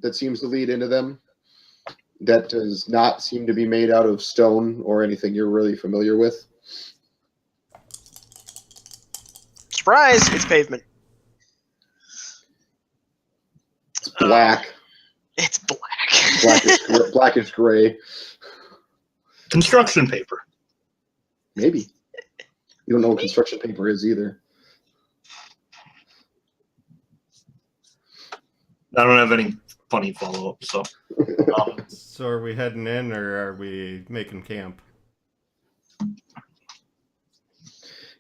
that seems to lead into them that does not seem to be made out of stone or anything you're really familiar with. Surprise! It's pavement. It's black. It's black. Blackish gray. Construction paper. Maybe. You don't know what construction paper is either. I don't have any funny follow-up, so. So are we heading in, or are we making camp?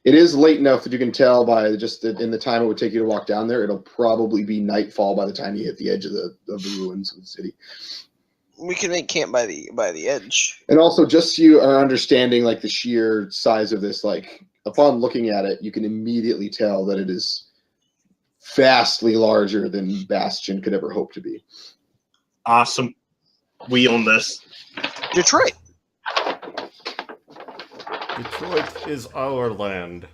It is late enough that you can tell by just in the time it would take you to walk down there. It'll probably be nightfall by the time you hit the edge of the ruins of the city. We can make camp by the edge. And also, just so you are understanding like the sheer size of this, like upon looking at it, you can immediately tell that it is vastly larger than Bastion could ever hope to be. Awesome. We own this. Detroit. Detroit is our land.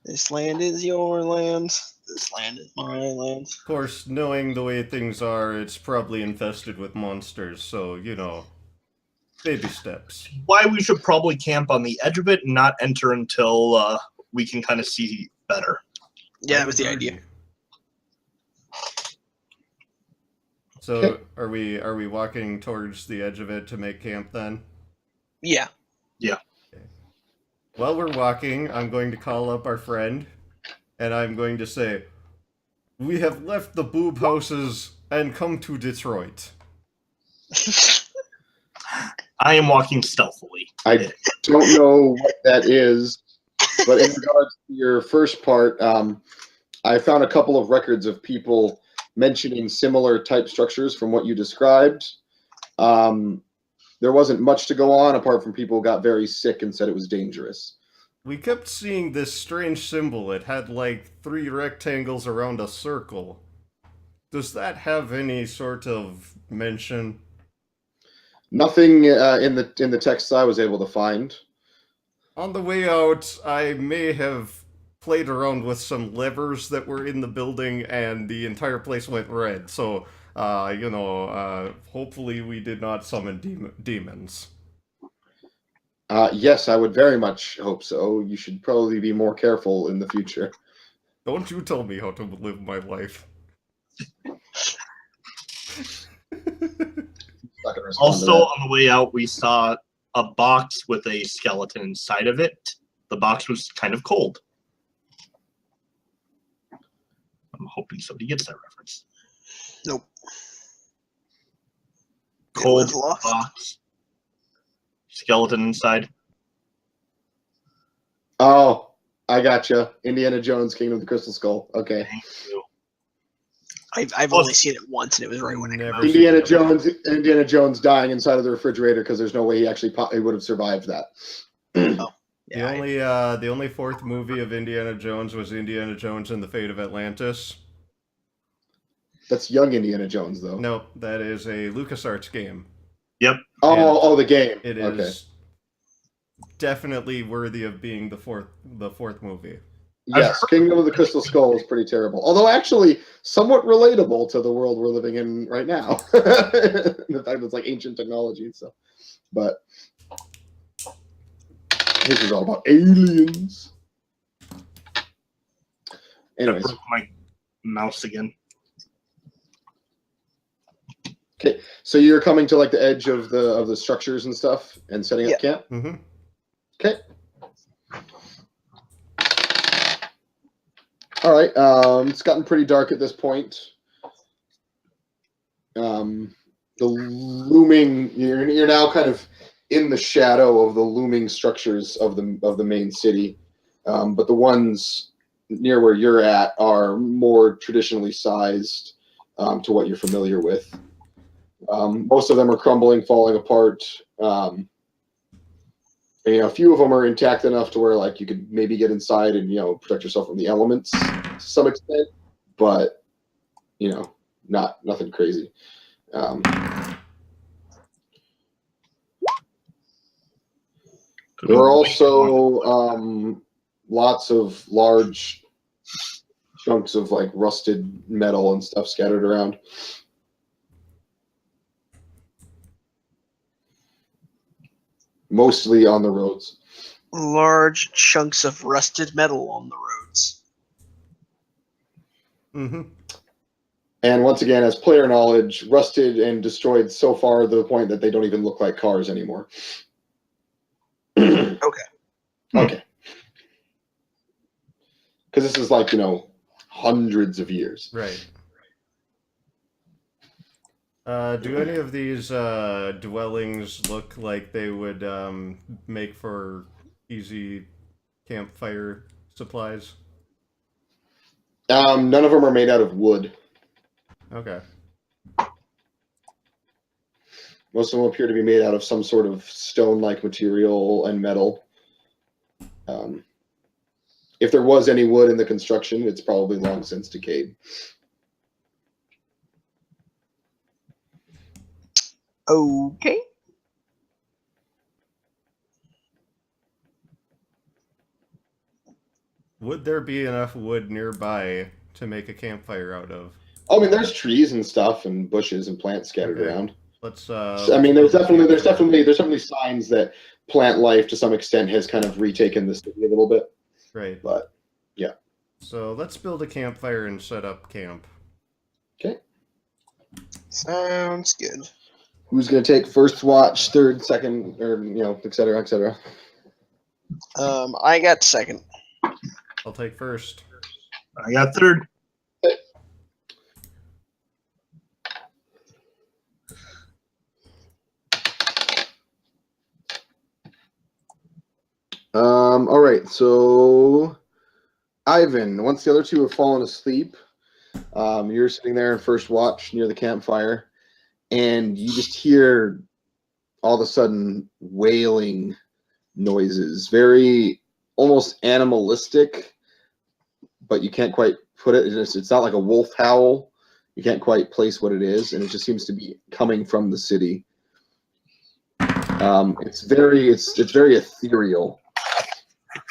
This land is your land. This land is my land. Of course, knowing the way things are, it's probably infested with monsters, so, you know, baby steps. Why we should probably camp on the edge of it and not enter until we can kind of see better. Yeah, that was the idea. So, are we walking towards the edge of it to make camp then? Yeah. Yeah. Okay. While we're walking, I'm going to call up our friend, and I'm going to say, "We have left the boob houses and come to Detroit." I am walking stealthily. I don't know what that is, but in regards to your first part, I found a couple of records of people mentioning similar type structures from what you described. There wasn't much to go on apart from people got very sick and said it was dangerous. We kept seeing this strange symbol. It had like 3 rectangles around a circle. Does that have any sort of mention? Nothing in the text I was able to find. On the way out, I may have played around with some levers that were in the building, and the entire place went red. So, hopefully we did not summon demons. Yes, I would very much hope so. You should probably be more careful in the future. Don't you tell me how to live my life. Also, on the way out, we saw a box with a skeleton inside of it. The box was kind of cold. I'm hoping somebody gets that reference. Nope. Cold box. Skeleton inside. Oh, I gotcha. Indiana Jones, Kingdom of the Crystal Skull. Okay. Thank you. I've only seen it once, and it was right when I Never Indiana Jones dying inside of the refrigerator because there's no way he actually he would have survived that. The only fourth movie of Indiana Jones was Indiana Jones and the Fate of Atlantis. That's young Indiana Jones, though. No, that is a LucasArts game. Yep. Oh, the game. It is definitely worthy of being the fourth movie. Yes, Kingdom of the Crystal Skull is pretty terrible. Although actually somewhat relatable to the world we're living in right now. The fact that it's like ancient technology and stuff. But this is all about aliens. Anyways. I broke my mouse again. Okay, so you're coming to like the edge of the structures and stuff and setting up camp? Mm-hmm. Okay. All right. It's gotten pretty dark at this point. The looming, you're now kind of in the shadow of the looming structures of the main city, but the ones near where you're at are more traditionally sized to what you're familiar with. Most of them are crumbling, falling apart. And, a few of them are intact enough to where like you could maybe get inside and protect yourself from the elements to some extent, but nothing crazy. There are also lots of large chunks of like rusted metal and stuff scattered around. Mostly on the roads. Large chunks of rusted metal on the roads. Mm-hmm. And once again, as player knowledge, rusted and destroyed so far to the point that they don't even look like cars anymore. Okay. Okay. Because this is like, hundreds of years. Right. Do any of these dwellings look like they would make for easy campfire supplies? None of them are made out of wood. Okay. Most of them appear to be made out of some sort of stone-like material and metal. If there was any wood in the construction, it's probably long since decayed. Okay. Would there be enough wood nearby to make a campfire out of? I mean, there's trees and stuff and bushes and plants scattered Okay. around. Let's. I mean, there's definitely signs that plant life to some extent has kind of retaken the city a little bit. Right. But yeah. So let's build a campfire and set up camp. Okay. Sounds good. Who's gonna take first watch, third, second, or et cetera, et cetera? I got second. I'll take first. I got third. All right, so Ivan, once the other two have fallen asleep, you're sitting there in first watch near the campfire, and you just hear all of a sudden wailing noises, very almost animalistic, but you can't quite put it. It's not like a wolf howl. You can't quite place what it is, and it just seems to be coming from the city. It's very ethereal.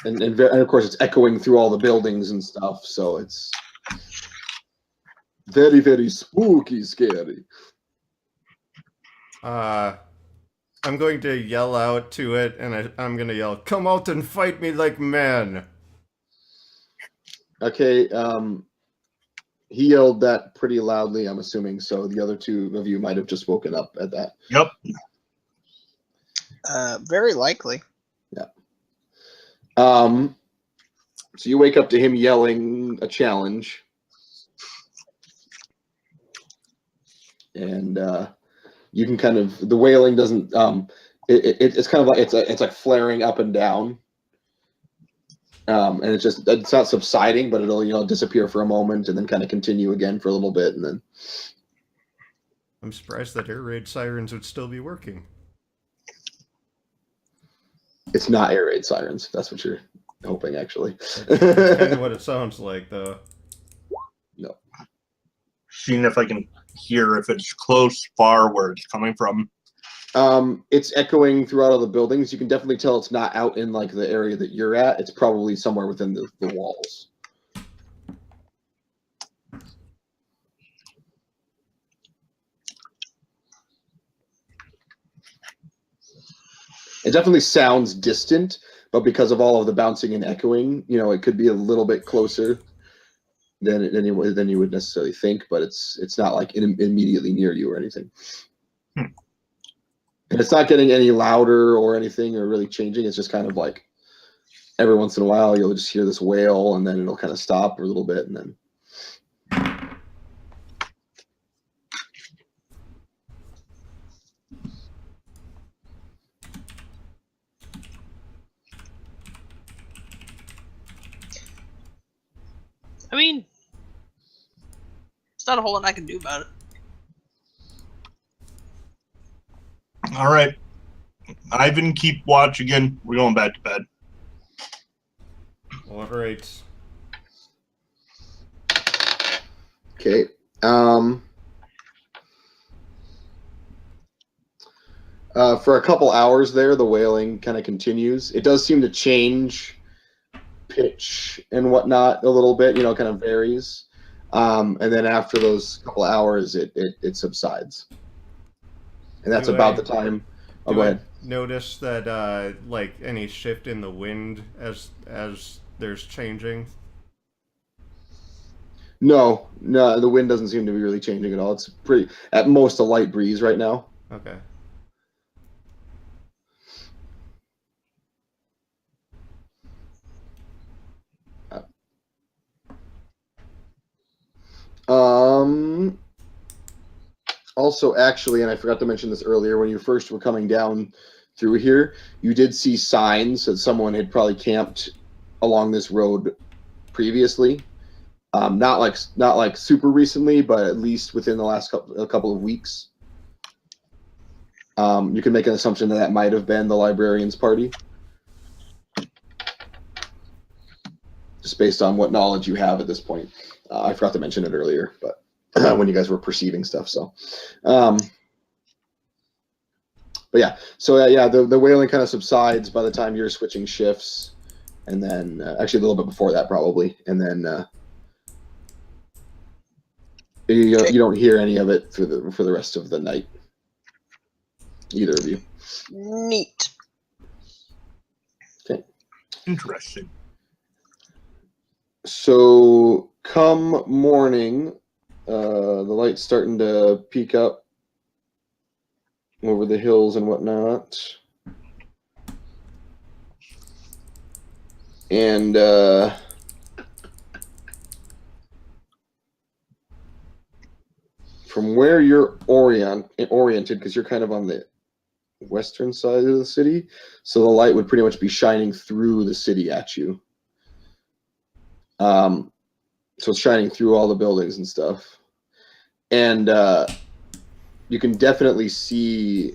And of course, it's echoing through all the buildings and stuff, so it's very, very spooky, scary. I'm going to yell out to it, and I'm going to yell, "Come out and fight me like men!" Okay, he yelled that pretty loudly, I'm assuming, so the other two of you might have just woken up at that. Yep. Very likely. Yeah. So you wake up to him yelling a challenge. And you can kind of, the wailing doesn't, it's kind of like, it's like flaring up and down. And it's not subsiding, but it'll, disappear for a moment and then kind of continue again for a little bit. And then I'm surprised that air raid sirens would still be working. it's not air raid sirens. That's what you're hoping, actually. That's kind of what it sounds like, though. No. Seeing if I can hear if it's close, far, where it's coming from. It's echoing throughout all the buildings. You can definitely tell it's not out in like the area that you're at. It's probably somewhere within the walls. It definitely sounds distant, but because of all of the bouncing and echoing, it could be a little bit closer than you would necessarily think. But it's not like immediately near you or anything. And it's not getting any louder or anything or really changing. It's just kind of like every once in a while you'll just hear this wail and then it'll kind of stop for a little bit and then. I mean, it's not a whole lot I can do about it. All right. Ivan, keep watch again. We're going back to bed. All right. Okay. For a couple hours there, the wailing kind of continues. It does seem to change pitch and whatnot a little bit, kind of varies. And then after those couple hours, it subsides. And that's Do about I- the time. Oh, Do go I ahead. notice that like any shift in the wind as there's changing? No, the wind doesn't seem to be really changing at all. It's pretty, at most, a light breeze right now. Okay. Also, actually, and I forgot to mention this earlier, when you first were coming down through here, you did see signs that someone had probably camped along this road previously. Not like super recently, but at least within the last couple of weeks. You can make an assumption that might have been the librarian's party, just based on what knowledge you have at this point. I forgot to mention it earlier, but when you guys were perceiving stuff. So, but yeah. So yeah, the wailing kind of subsides by the time you're switching shifts, and then actually a little bit before that probably, and then you don't hear any of it for the rest of the night. Either of you. Neat. Okay. Interesting. So come morning, the light's starting to peek up over the hills and whatnot. And from where you're oriented, because you're kind of on the western side of the city, so the light would pretty much be shining through the city at you. So it's shining through all the buildings and stuff, and you can definitely see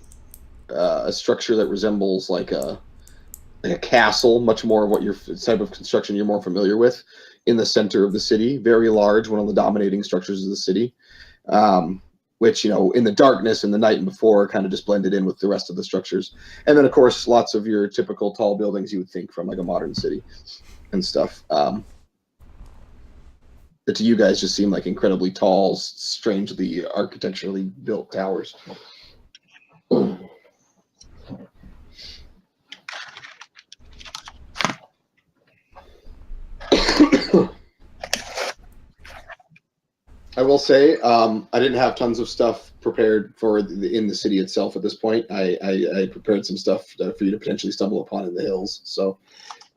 a structure that resembles like a castle, much more of what your type of construction you're more familiar with, in the center of the city. Very large, one of the dominating structures of the city, which, in the darkness and the night and before kind of just blended in with the rest of the structures. And then, of course, lots of your typical tall buildings you would think from like a modern city and stuff. That to you guys just seem like incredibly tall, strangely architecturally built towers. I will say, I didn't have tons of stuff prepared for in the city itself at this point. I prepared some stuff for you to potentially stumble upon in the hills. So,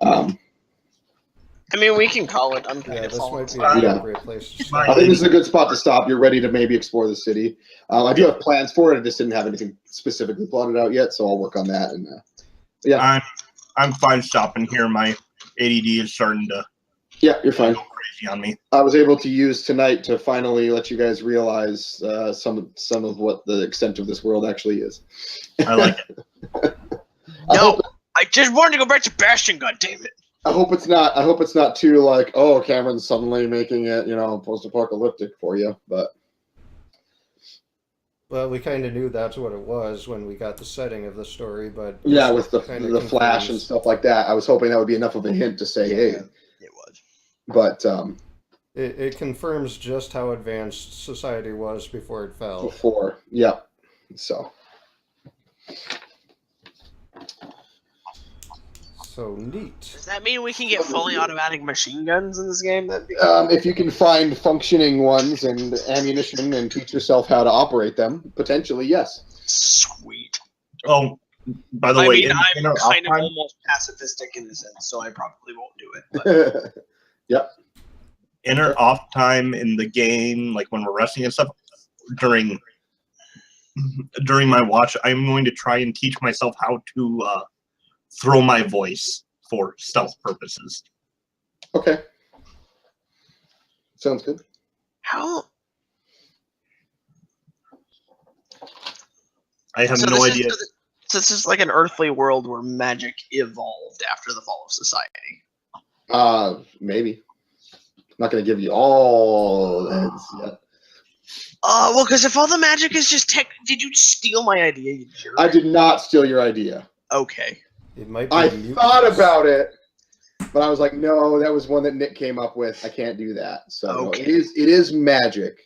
I mean, we can call it. I'm kind Yeah, of this following. might be an Yeah. appropriate place to I start. think this is a good spot to stop. You're ready to maybe explore the city. I do have plans for it. I just didn't have anything specifically plotted out yet, so I'll work on that. And yeah, I'm fine stopping here. My ADD is starting to yeah, you're fine. go crazy on me. I was able to use tonight to finally let you guys realize some of what the extent of this world actually is. I like it. No, I just wanted to go back to Bastion. God damn it! I hope it's not too like, oh, Cameron's suddenly making it, post-apocalyptic for you. But Well, we kind of knew that's what it was when we got the setting of the story, but yeah, with the kinda Flash and confused. stuff like that, I was hoping that would be enough of a hint to say, hey. It was. But It confirms just how advanced society was before it fell. before, yeah. So neat. Does that mean we can get fully automatic machine guns in this game? That'd be if you can find functioning ones and ammunition and teach yourself how to operate them, potentially, yes. sweet. Oh, by the I way, mean, I'm our kind of off-time- almost pacifistic in a sense, so I probably won't do it. But Yep. in our off time in the game, like when we're resting and stuff, during my watch, I'm going to try and teach myself how to throw my voice for stealth purposes. Okay. Sounds good. how? I have So no this idea. So this is like an earthly world where magic evolved after the fall of society. Maybe. I'm not going to give you all the hints yet. Well, because if all the magic is just tech, did you steal my idea, you jerk? I did not steal your idea. Okay. It might be I mutants. thought about it, But I was like, no, that was one that Nick came up with. I can't do that. So no, Okay. it is magic.